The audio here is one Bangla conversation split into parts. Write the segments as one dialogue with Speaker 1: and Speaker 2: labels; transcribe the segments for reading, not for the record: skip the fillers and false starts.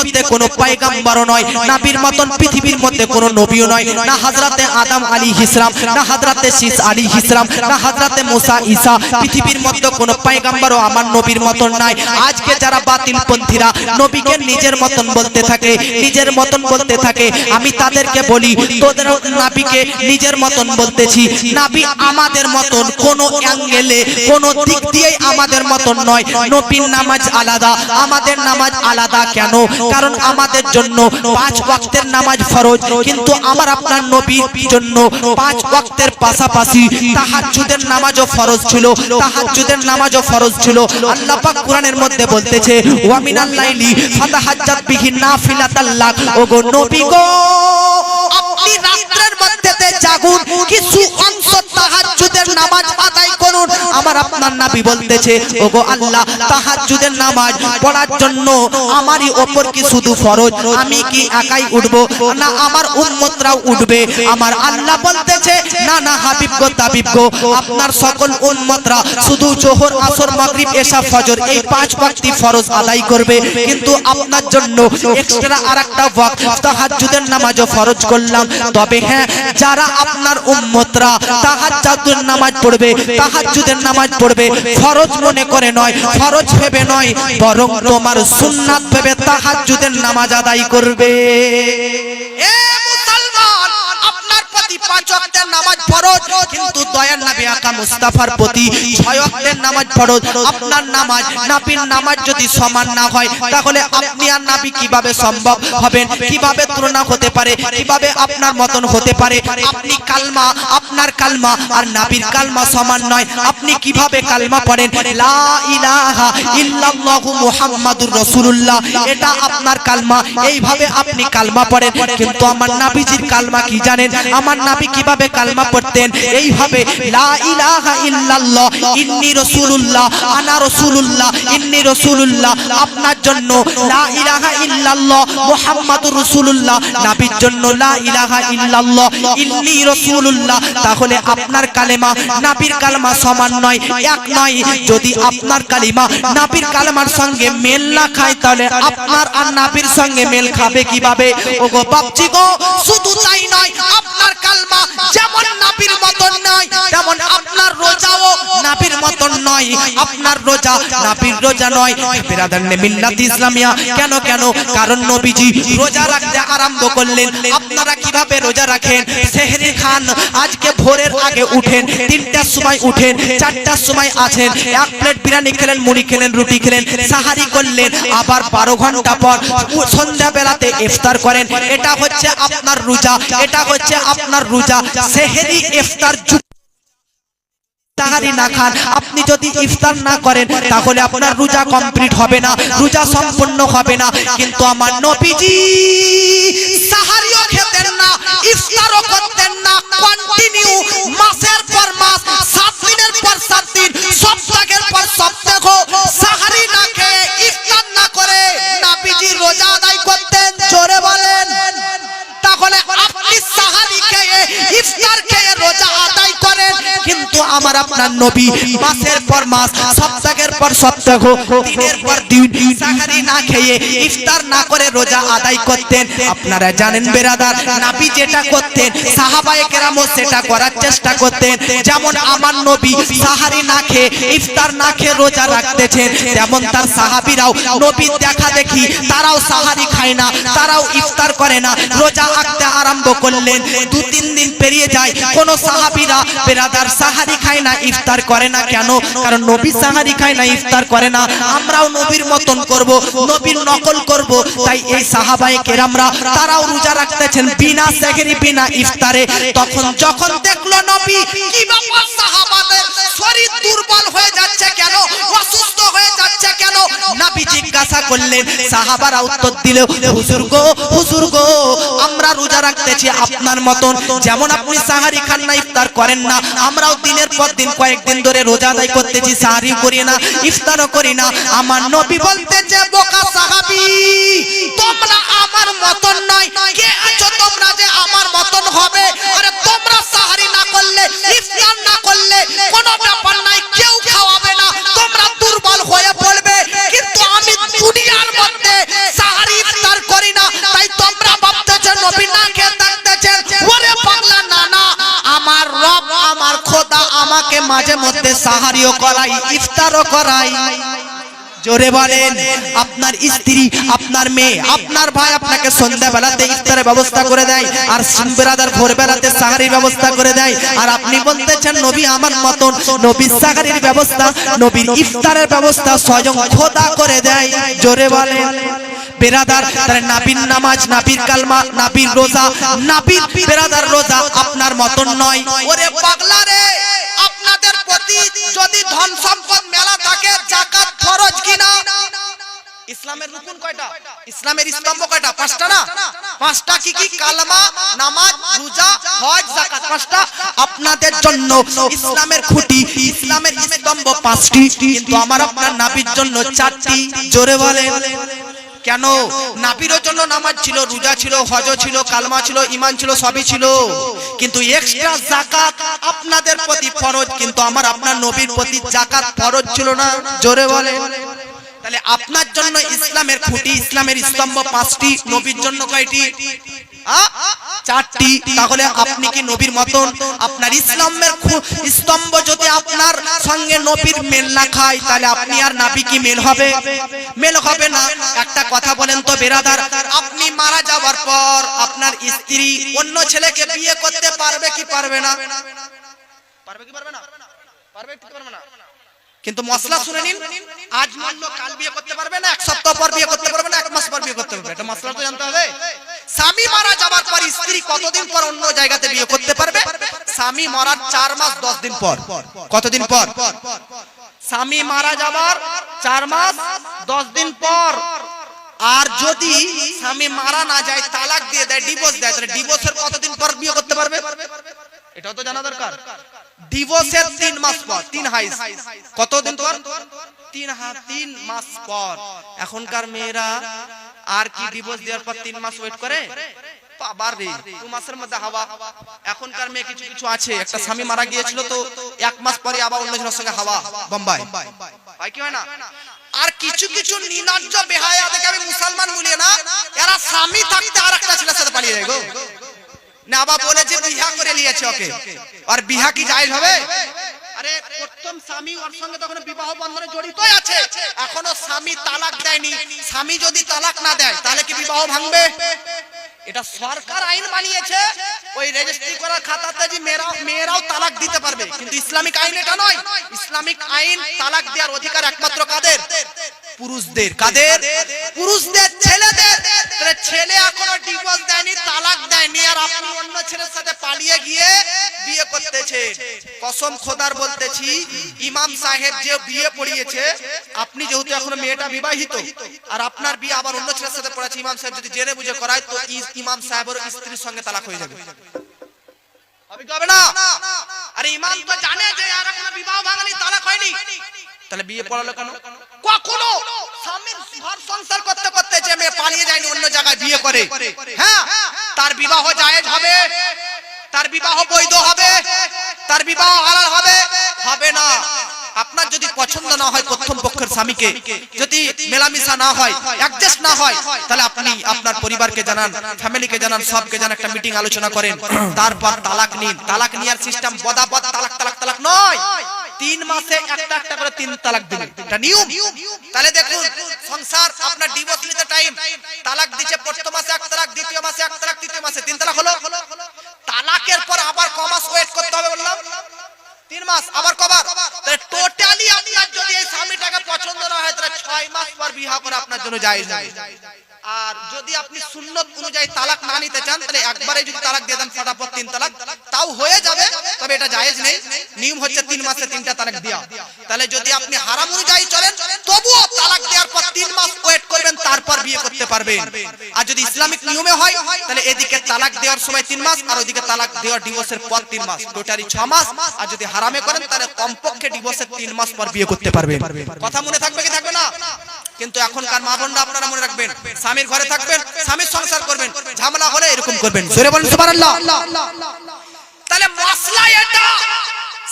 Speaker 1: মধ্যে কোনো পয়গম্বরও নয়, নবীর মতন পৃথিবীর মধ্যে কোনো নবীও নয়, না হযরতে আদম আলাইহিস সালাম, না হযরতে শীস আলাইহিস সালাম, না হযরতে মুসা ঈসা, পৃথিবীর মধ্যে কোনো পয়গম্বরও আমার নবীর মতন নাই। আজকে যারা বাতিলপন্থীরা নবীকে নিজের মতন বলতে থাকে, নিজের মতন বলতে থাকে, আমি তাদেরকে বলি তোদের নবীকে নিজের মতন বলতেছি, নবী আমাদের মতন কোন অ্যাঙ্গেলে কোন দিক দিয়েই আমাদের মতন নয়। নবীর নামাজ আলাদা, আমাদের নামাজ আলাদা। কেন? কারণ আমাদের জন্য 5 ওয়াক্তের নামাজ ফরজ, কিন্তু আমার আপনার নবীর জন্য 5 ওয়াক্তের পাশাপাশি তাহাজ্জুদের নামাজও ফরজ ছিল, তাহাজ্জুদের নামাজও ফরজ ছিল। আল্লাহ পাক কোরআনের মধ্যে বলতেছে ওয়া মিনাল লাইলি ফাতাহাজ্জাত বিহি নাফিলাতাল লাক। ওগো নবী গো, আপনি রাতের মধ্যে জাগুন, কিছু অংশ তাহাজ্জুদের নামাজ আদায় করুন। আমার আপনার নবী বলতেছে ওগো আল্লাহ, তাহাজ্জুদের নামাজ পড়ার জন্য আমারই উপর কি শুধু ফরজ, আমি কি একাই উঠবো না আমার উম্মতরাও উঠবে? আমার আল্লাহ বলতেছে না না হাবিব গো, তাবিব গো, আপনার সকল উম্মতরা শুধু যোহর আসর মাগরিব এশা ফজর এই 5 ওয়াক্তি ফরজ আদায় করবে, কিন্তু আপনার জন্য এক্সট্রা আরেকটা ওয়াক্ত তাহাজ্জুদের নামাজও ফরজ করলাম। তবে হ্যাঁ, যারা আপনার উম্মতরা তাহাজ্জুদের নামাজ পড়বে, তাহাজ্জুদের নামাজ পড়বে ফরজ মনে করে নয়, ফরজ ভেবে নয়, বরং তোমার সুন্নাত ভেবে তাহাজ্জুদের নামাজ আদায় করবে। এ মুসলমান, আপনার প্রতি 5 ওয়াক্তের নামাজ ফরজ, কিন্তু দয়ার নবী আকা মুস্তাফার প্রতি 6 ওয়াক্তের নামাজ ফরজ। আপনার নামাজ নবীর নামাজ যদি সমান না হয়, তাহলে আপনি আর নবী কিভাবে সম্ভব হবেন? কিভাবে তুলনা হতে পারে? কিভাবে আপনার মতন হতে পারে? আপনি কালমা, আপনার কালমা আর নবীর কালমা সমান নয়। আপনি কিভাবে কালমা পড়েন? লা ইলাহা ইল্লাল্লাহু মুহাম্মাদুর রাসূলুল্লাহ, এটা আপনার কালমা, এইভাবে আপনি কালমা পড়েন। কিন্তু আমার নবীজির কালমা কি জানেন? আমার নবী কিভাবে কালমা পড়তেন? এইভাবে লা ইলাহা ইল্লাল্লাহ ইন্নী রাসূলুল্লাহ আনা রাসূলুল্লাহ ইন্নী রাসূলুল্লাহ। আপনার জন্য লা ইলাহা ইল্লাল্লাহ মুহাম্মাদুর রাসূলুল্লাহ, নবীর জন্য লা ইলাহা ইল্লাল্লাহ ইন্নী রাসূলুল্লাহ। তাহলে আপনার কালেমা নবীর কালেমা সমান নয়, এক নয়। যদি আপনার কালিমা নবীর কালেমার সঙ্গে মেল না খায়, তাহলে আপনার আর নবীর সঙ্গে মেল খাবে কিভাবে? ওগো বাপজি গো, শুধু তাই নয়, আপনার কালমা যেমন নবীর মতন নয়, তেমন আপনার রোজাও নবীর মতন নয়। আপনার রোজা নবীর রোজা নয়। বিরাদারনে মিল্লাত ইসলামিয়া, কেন কেন? কারণ নবীজি রোজা রাখতে আরম্ভ করলেন। আপনারা কিভাবে রোজা রাখেন? সেহরি খান, আজকে ভোরের আগে উঠেন, 3টার সময় উঠেন, 4টার সময় আছেন, 1 প্লেট বিরিয়ানি খেলেন, মুড়ি খেলেন, রুটি খেলেন, সাহারি করলেন, আবার 12 ঘন্টা পর সন্ধ্যা বেলাতে ইফতার করেন। এটা হচ্ছে আপনার রোজা, এটা হচ্ছে আপনার রোজা। সেহরি ইফতার তাহারি না খান, আপনি যদি ইফতার না করেন, তাহলে আপনার রোজা কমপ্লিট হবে না, রোজা সম্পূর্ণ হবে না। কিন্তু আমার নবীজি সাহারিও খেতেন না, ইফতারও করতেন না, কন্টিনিউ মাসের পর মাস, 7 দিনের পর 7 দিন, সপ্তাহের পর সপ্তাহ সাহারি না খেয়ে, ইফতার না করে নবীজি রোজা আদায় করতেন। জোরে বলেন। তাহলে আপনি সাহারি খেয়ে, ইফতার খেয়ে রোজা আদায় করেন, কিন্তু আমার আপনার নবী মাসের পর মাস, সপ্তাহের পর সপ্তাহ, দিনের পর দিন সাহারি না খেয়ে, ইফতার না করে রোজা আদায় করতেন। আপনারা জানেন বেরাদার, নবী যেটা করতেন সাহাবায়ে কেরামও সেটা করার চেষ্টা করতেন। যেমন আমার নবী সাহারি না খেয়ে, ইফতার না খেয়ে রোজা রাখতেছেন, তেমন তার সাহাবীরাও নবীর দেখা দেখি তারাও সাহারি খায় না, তারাও ইফতার করে না, রোজা রাখতে আরম্ভ করলেন। 2-3 দিন পেরিয়ে যায়, কোন সাহাবীরা বেরাদার সাহারি খায় না, ইফতার করে না। কেন? কারণ নবী সাহারি খায় না, ইফতার করে না। আমরাও নবীর মতন করব, নবীর নকল করব। তাই এই সাহাবায়ে কেরামরা তারাও রোজা রাখতেছেন বিনা সেহরি, বিনা ইফতারে। তখন যখন দেখলো নবী কি ব্যাপার, সাহাবাদের শরীর দুর্বল হয়ে যাচ্ছে কেন, অসুস্থ হয়ে যাচ্ছে কেন, নবী জিজ্ঞাসা করলেন। সাহাবারা উত্তর দিল, হুজুর গো, হুজুর গো, আমরা রোজা রাখতেছি আপনার মতন, যেমন আপনি সাহারি খান না, ইফতার করেন না, আমরাও দিনের পর দিন কয়েকদিন ধরে রোজা আদায় করতেছি, সাহারি করি না, ইফতারও করি না। আমার নবী বলতেছে, বোকা সাহাবী, তোমরা আমার মতন নয়, কে আছো তোমরা যে আমার মতন হবে? আরে তোমরা সাহারি না করলে, ইফতার না করলে কোনো ব্যাপার নাই, কেউ খাওয়াবে না, তোমরা দুর্বল হয়ে পড়বে। কিন্তু আমি দুনিয়ার মধ্যে সাহারি ইফতার মধ্যে সাহারিও করাই, ইফতারও করাই। জোরে বলেন। আপনার স্ত্রী, আপনার মেয়ে, আপনার ভাই আপনাকে সন্ধ্যা বেলাতে ইফতারের ব্যবস্থা করে দেয়, আর বিরাদার ভোর বেলাতে সাহারির ব্যবস্থা করে দেয়, আর আপনি বলতেছেন নবী আমার মতন, নবীর সাহারির ব্যবস্থা, নবীর ইফতারের ব্যবস্থা স্বয়ং খোদা করে দেয়। জোরে বলেন। বেরাদার, তাহলে নাবির নামাজ, নাবির কালমা, নাবির রোজা, নাবির বেরাদার রোজা আপনার মতন নয়। ওরে পাগলা রে, আপনাদের প্রতি যদি ধন সম্পদ মেলা থাকে, যাকাত ফরজ কিনা? ইসলামের রুকুন কয়টা? ইসলামের স্তম্ভ কয়টা? পাঁচটা না? পাঁচটা কি কি? কালমা, নামাজ, রোজা, হজ, যাকাত, পাঁচটা। আপনাদের জন্য ইসলামের খুঁটি, ইসলামের স্তম্ভ পাঁচটি, কিন্তু আমার আপনার নবীর জন্য চারটি। জোরে বলে। কেন? নবীর জন্য নামাজ ছিল, রোজা ছিল, হজ ছিল, কালমা ছিল, ঈমান ছিল, সবই ছিল, কিন্তু এক্সট্রা যাকাত আপনাদের প্রতি ফরজ, কিন্তু আমার আপনার নবীর প্রতি যাকাত ফরজ ছিল না। জোরে বলে। তাহলে আপনার জন্য ইসলামের খুঁটি, ইসলামের স্তম্ভ পাঁচটি, নবীর জন্য কয়টি? চারটি। তাহলে আপনি কি নবীর মতন? আপনার ইসলামের স্তম্ভ যদি আপনার সঙ্গে নবীর মেল না খায়, তাহলে আপনি আর নবী কি মেল হবে? মেল হবে না। একটা কথা বলেন তো বেরাদার, আপনি মারা যাওয়ার পর আপনার স্ত্রী অন্য ছেলেকে বিয়ে করতে পারবে কি পারবে না? পারবে কি পারবে না? পারবে কি পারবে না? কিন্তু মশলা শুনে নিন, আজ মানলো কাল বিয়ে করতে পারবে না, এক সপ্তাহ পর বিয়ে করতে পারবে না, এক মাস পর বিয়ে করতে পারবে। এটা মশলা তো জানতে হবে। স্বামী মারা যাবার পর স্ত্রী কতদিন পর অন্য জায়গাতে বিয়ে করতে পারবে? স্বামী মরার 4 মাস 10 দিন পর। কতদিন পর? স্বামী মারা যাবার 4 মাস 10 দিন পর। আর যদি স্বামী মারা না যায়, তালাক দিয়ে দেয়, ডিভোর্স দেয়, তাহলে ডিভোর্সের কতদিন পর বিয়ে করতে পারবে? এটাও তো জানা দরকার। ডিভোর্সের 3 মাস পর, 3 হাইস। কতদিন পর? 3 মাস পর। এখনকার মেয়েরা আর কি ডিভোর্স দেওয়ার পর 3 মাস ওয়েট করে? বাবা রে, 2 মাসের মধ্যে হাওয়া। এখনকার মেয়ে কিছু কিছু আছে, একটা স্বামী মারা গিয়েছিল তো 1 মাস পরে আবার অন্য জনের সঙ্গে হাওয়া, বোম্বাই। হয় কি হয় না? আর কিছু কিছু নির্লজ্জ বেহায়া, দেখে আমি মুসলমান বলি না, এরা স্বামী থাকতে আর একটা ছেলের সাথে পালিয়ে যায় গো। না বাবা বলেছে বিবাহ করে নিয়েছে ওকে, আর বিবাহ কি জায়েজ হবে? আরে প্রথম স্বামী ওর সঙ্গে তখন বিবাহ বন্ধনে জড়িত আছে, এখনো স্বামী তালাক দেয়নি। স্বামী যদি তালাক না দেয়, তাহলে কি বিবাহ ভাঙবে? এটা সরকার আইন বানিয়েছে, ওই রেজিস্ট্রি করার খাতাতে যে মেয়েরাও তালাক দিতে পারবে, কিন্তু ইসলামিক আইন এটা নয়। ইসলামিক আইন তালাক দেওয়ার অধিকার একমাত্র কাদের? পুরুষদের। কাদের? পুরুষদের, ছেলেদের। তাহলে ছেলে এখনো ডিভোর্স দেয়নি, তালাক দেয়নি, আর আপনি অন্য ছেলের সাথে পালিয়ে গিয়ে বিয়ে করতেছে। কসম খোদার বলতেছি, ইমাম সাহেব যে বিয়ে পড়িয়েছে, আপনি যেহেতু এখনো মেয়েটা বিবাহিত আর আপনার বিয়ে আবার অন্য ছেলের সাথে পড়াচ্ছে, ইমাম সাহেব যদি জেনে বুঝে করায়, তো ইমাম সাহেবের স্ত্রীর সঙ্গে তালাক হয়ে যাবে। হবে না? আরে ইমাম তো জানে যে আর এখনো বিবাহ ভাঙেনি, তালাক হয়নি, তাহলে বিয়ে পড়ালো কেন? কখনো স্বামীর ঘর সংসার করতে করতে যে মেয়ে পালিয়ে যায়নি, অন্য জায়গায় বিয়ে করে, হ্যাঁ, তার বিবাহ জায়েজ হবে, তার বিবাহ বৈধ হবে, তার বিবাহ হালাল হবে? হবে না। আপনার যদি পছন্দ না হয় প্রথম পক্ষের স্বামীকে, যদি মেলামেশা না হয়, অ্যাডজাস্ট না হয়, তাহলে আপনি আপনার পরিবারকে জানান, ফ্যামিলিকে জানান, সবকে জানান, একটা মিটিং আলোচনা করেন, তারপর তালাক নিন। তালাক নেওয়ার সিস্টেম বদাবদ তালাক তালাক তালাক নয়, 3 মাসে একটা একটা করে 3 তালাক দিবেন, এটা নিয়ম। তাহলে দেখুন সংসার আপনার ডিভোর্স নিতে টাইম, তালাক দিচ্ছে প্রথম মাসে 1 তালাক, দ্বিতীয় মাসে 1 তালাক, তৃতীয় মাসে 3 তালাক হলো। তালাকের পর আবার ক মাস ওয়েট করতে হবে বললাম? 3 মাস। আবার কবার? তাহলে টোটালি আপনার যদি এই স্বামীটাকে পছন্দ না হয়, তাহলে 6 মাস পর বিবাহ করা আপনার জন্য জায়েজ নয়। আর যদি আপনি সুন্নত অনুযায়ী তালাক না নিতে চান, তাহলে একবারে যদি তালাক দিয়ে দেন ফটাফট 3 তালাক, তাও হয়ে যাবে, তবে এটা জায়েজ নেই। নিয়ম হচ্ছে 3 মাসে 3টা তালাক দেওয়া। তাহলে যদি আপনি হারাম অনুযায়ী চলেন, তবুও তালাক দেওয়ার পর 3 মাস ওয়েট করবেন, তারপর বিয়ে করতে পারবেন। আর যদি ইসলামিক নিয়মে হয়, তাহলে এদিকে তালাক দেওয়ার সময় 3 মাস, আর ওইদিকে তালাক দেওয়ার ডিভোর্সের পর 3 মাস, টোটালি 6 মাস। আর যদি হারামে করেন, তাহলে কমপক্ষে ডিভোর্সের 3 মাস পর বিয়ে করতে পারবেন। কথা মনে থাকবে কি থাকবে না? কিন্তু এখনকার মা বোনরা আপনারা মনে রাখবেন, স্বামীর ঘরে থাকবেন, স্বামীর সংসার করবেন, ঝামেলা হলে এরকম করবেন। জোরে বলুন সুবহানাল্লাহ। তাহলে মাসলা এটা,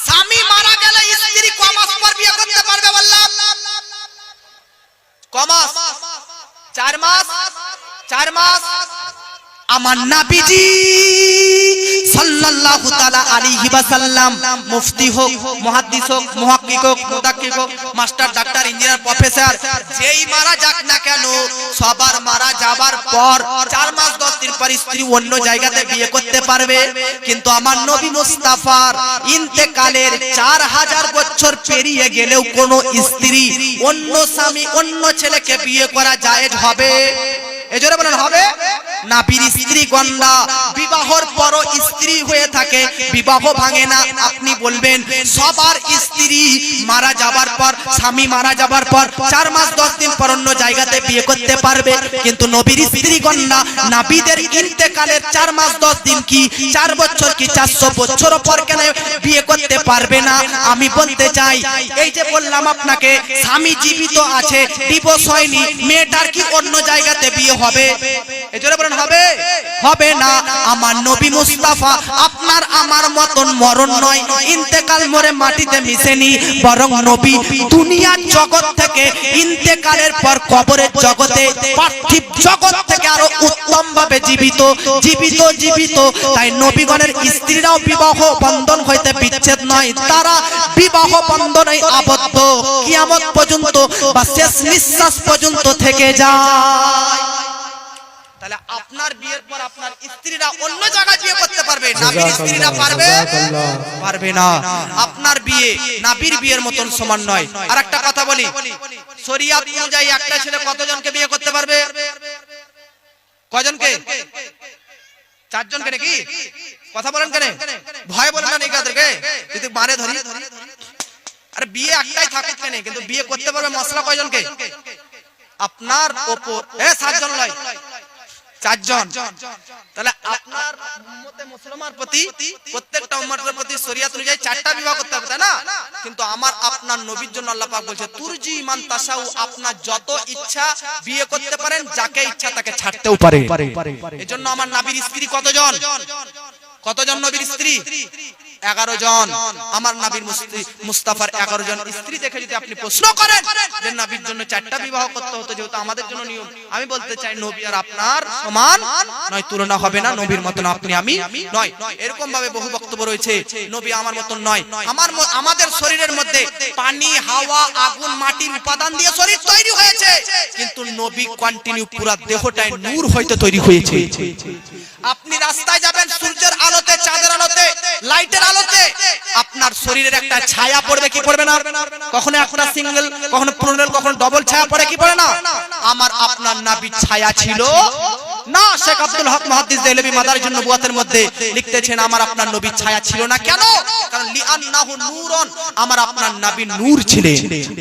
Speaker 1: স্বামী মারা গেলে স্ত্রী ক মাস পর বিয়ে করতে পারবে বললাম? ক মাস? 4 মাস। 4 মাস। আমার নবীজি সাল্লাল্লাহু তাআলা আলাইহি ওয়াসাল্লাম মুফতি হোক, মুহাদ্দিস হোক, মুহাক্কিক হোক, মুদাক্কিক হোক, মাস্টার, ডাক্তার, ইঞ্জিনিয়ার, প্রফেসর, যেই মারা যাক না কেন, সবার মারা যাবার পর 4 মাস 10 দিন পর স্ত্রী অন্য জায়গাতে বিয়ে করতে পারবে। কিন্তু আমার নবী মুস্তাফার ইন্তেকালের 4000 বছর পেরিয়ে গেলেও কোন স্ত্রী অন্য স্বামী, অন্য ছেলেকে বিয়ে করা জায়েজ হবে? এজন্য বলেন হবে? নাবির স্ত্রী গণনা বিবাহর পর স্ত্রী হয়ে থাকে, বিবাহ ভাঙে না। আপনি বলবেন সবার স্ত্রী মারা যাবার পর, স্বামী মারা যাবার পর 4 মাস 10 দিন পর অন্য জায়গাতে বিয়ে করতে পারবে, কিন্তু নবীর স্ত্রী গণনা নাবিদের ইন্তেকালের 4 মাস 10 দিন কি 4 বছর কি 400 বছর পর কেন বিয়ে করতে পারবে না? আমি বলতে চাই, এই যে বললাম আপনাকে স্বামী জীবিত আছে, ডিভোর্স হয়নি, মেয়েটার কি অন্য জায়গাতে বিয়ে হবে? এজন্য বলেন হবে? হবে না। আমার নবী মুস্তাফা আপনার আমার মতন মরণ নয়, ইন্তেকাল মরে মাটিতে মিশেনি, বরং নবী দুনিয়ার জগৎ থেকে ইন্তেকালের পর কবরের জগতে, পার্থিব জগৎ থেকে আরো উত্তম ভাবে জীবিত জীবিত জীবিত। তাই নবীগণের স্ত্রীরাও বিবাহ বন্ধন হইতে বিচ্ছেদ নয়, তারা বিবাহ বন্ধনে আবদ্ধ কিয়ামত পর্যন্ত বা শেষ নিঃশ্বাস পর্যন্ত থেকে যায়। তাহলে আপনার বিয়ের পর আপনার স্ত্রীরা অন্য জায়গায় বিয়ে করতে পারবে, নবীর স্ত্রীরা পারবে? পারবে না। আপনার বিয়ে নবীর বিয়ের মতন সমান নয়। আরেকটা কথা বলি, শরীয়ত অনুযায়ী একটা ছেলে কতজনকে বিয়ে করতে পারবে? কয়জনকে? 4 জনকে নাকি? কথা বলেন কেন? ভয় বলেন না নিকাদেরকে যদি মারে ধরি। আরে বিয়ে একটাই থাকে কেন, কিন্তু বিয়ে করতে পারবে মশলা কয়জনকে? আপনার উপর 7 জন লয়, 4 জন। তাহলে আপনার উম্মতে মুসলমানের প্রতি, প্রত্যেকটা উম্মতের প্রতি শরীয়ত অনুযায়ী 4টা বিবাহ করতে হবে, তাই না? কিন্তু আমার আপনার নবীর জন্য আল্লাহ পাক বলছে তুরজি মান তাসাউ, আপনার যত ইচ্ছা বিয়ে করতে পারেন, যাকে ইচ্ছা তাকে ছাড়তেও পারে। এজন্য আমার নবীর স্ত্রী কতজন? কতজন নবীর স্ত্রী? 11 জন। আমার নবীর মুস্তাফার 11 জন স্ত্রী দেখে যদি আপনি প্রশ্ন করেন যে নবীর জন্য 4টা বিবাহ করতে হতো যেহেতু আমাদের জন্য নিয়ম, আমি বলতে চাই নবী আর আপনার সমান নয়, তুলনা হবে না। নবীর মতন আপনি আমি নয়। এরকম ভাবে বহু বক্তব্য রয়েছে, নবী আমার মতন নয়। আমাদের শরীরের মধ্যে পানি, হাওয়া, আগুন, মাটির উপাদান দিয়ে শরীর তৈরি হয়েছে, কিন্তু নবী কন্টিনিউ পুরো দেহটাই নূর হইতে তৈরি হয়েছে। আপনি রাস্তায় যাবেন সূর্যের আলোতে, চাঁদের আলোতে, লাইটের আলোতে, আপনার শরীরের একটা ছায়া পড়বে কি পড়বে না? কখনো একটা সিঙ্গেল, কখনো প্লুরাল, কখনো ডবল ছায়া পড়ে কি পড়ে না? আমার আপনার নবীর ছায়া ছিল না। শেখ আব্দুল হক মুহাদ্দিস দেহলভী মাদারিজুন নবুওয়াতের মধ্যে লিখতেছেন আমার আপনার নবীর ছায়া ছিল না। কেন? কারণ লিআন্নাহু নূরুন, আমার আপনার নবী নূর ছিলেন।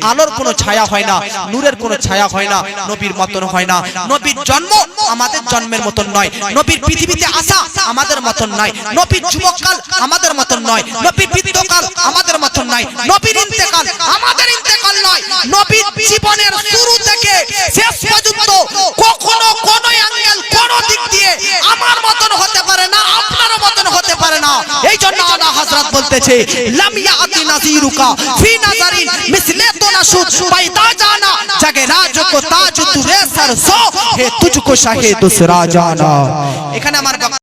Speaker 1: আলোর কোনো ছায়া হয় না, নূরের কোনো ছায়া হয় না, নবীর মতন হয় না। নবীর জন্ম আমাদের জন্মের মতন নয়, নবীর পৃথিবীতে আসা আমাদের মতন নয়, নবীর যুবককাল আমাদের মতন নয়, নবীর বৃদ্ধকাল আমাদের মতন নয়, নবীর ইন্তেকাল আমাদের ইন্তেকাল নয়। নবীর জীবনের শুরু থেকে শেষ পর্যন্ত কখনো কোন অ্যাঙ্গেল, কোন দিক দিয়ে আমার মতন হতে পারে না, আপনার মতন হতে পারে না। এই জন্য আলা হযরত বলতেছে লাম ইয়াতি নাযিরুকা ফি নাযারিন মিসলে তো নাশুদ পায়দা জানা জাগে রাজ কো তাজ তুরে সরসো হে তুঝকো শাহে দুসরা জানা। এখানে আমার